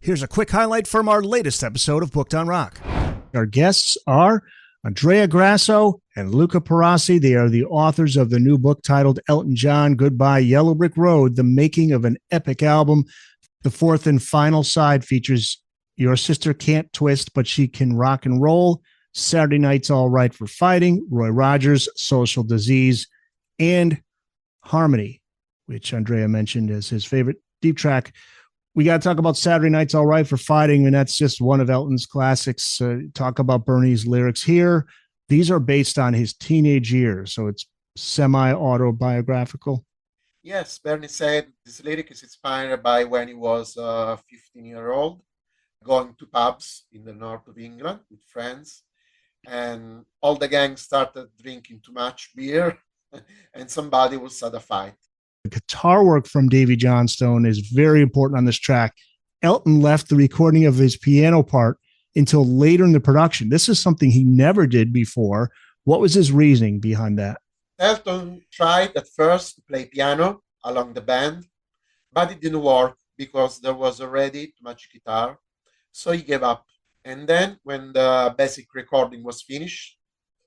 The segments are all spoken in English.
Here's a quick highlight from our latest episode of Booked on Rock. Our guests are Andrea Grasso and Luca Perassi. They are the authors of the new book titled Elton John, Goodbye Yellow Brick Road, The Making of an Epic Album. The fourth and final side features Your Sister Can't Twist, But She Can Rock and Roll, Saturday Night's All Right for Fighting, Roy Rogers, Social Disease, and Harmony, which Andrea mentioned as his favorite deep track. We got to talk about Saturday Night's All Right for Fighting, and that's just one of Elton's classics. Talk about Bernie's lyrics here. These are based on his teenage years, so it's semi-autobiographical. Yes, Bernie said this lyric is inspired by when he was a 15-year-old, going to pubs in the north of England with friends, and all the gang started drinking too much beer, and somebody will start a fight. The guitar work from Davy Johnstone is very important on this track. Elton left the recording of his piano part until later in the production. This is something he never did before. What was his reasoning behind that? Elton tried at first to play piano along the band, but it didn't work because there was already too much guitar. So he gave up. And then when the basic recording was finished,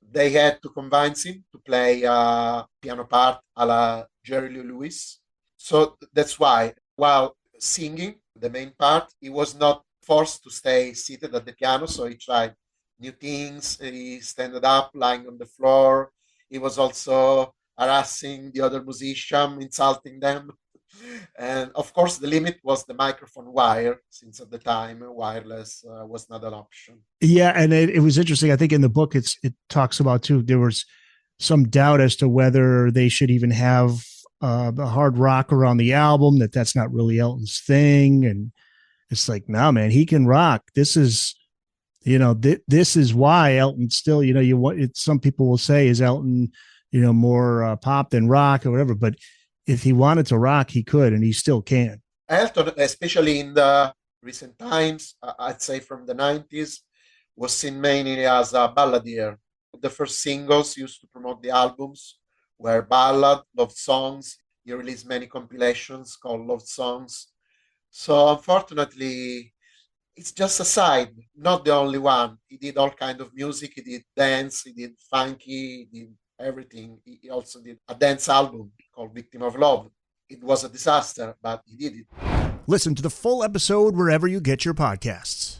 they had to convince him to play a piano part a la Jerry Lee Lewis. So that's why, while singing the main part, he was not forced to stay seated at the piano. So he tried new things. He stood up, lying on the floor. He was also harassing the other musician, insulting them. And of course, the limit was the microphone wire, since at the time wireless was not an option. Yeah, and it was interesting. I think in the book it talks about too. There was some doubt as to whether they should even have the hard rocker on the album. That's not really Elton's thing, and it's like, no, man, he can rock. This is, this is why Elton still, some people will say, is Elton, more pop than rock or whatever, but if he wanted to rock, he could, and he still can. Elton, especially in the recent times, I'd say from the 90s, was seen mainly as a balladeer. The first singles used to promote the albums were ballad, love songs. He released many compilations called Love Songs. So unfortunately, it's just a side, not the only one. He did all kinds of music. He did dance, he did funky, he did everything. He also did a dance album called Victim of Love. It was a disaster, but he did it. Listen to the full episode wherever you get your podcasts.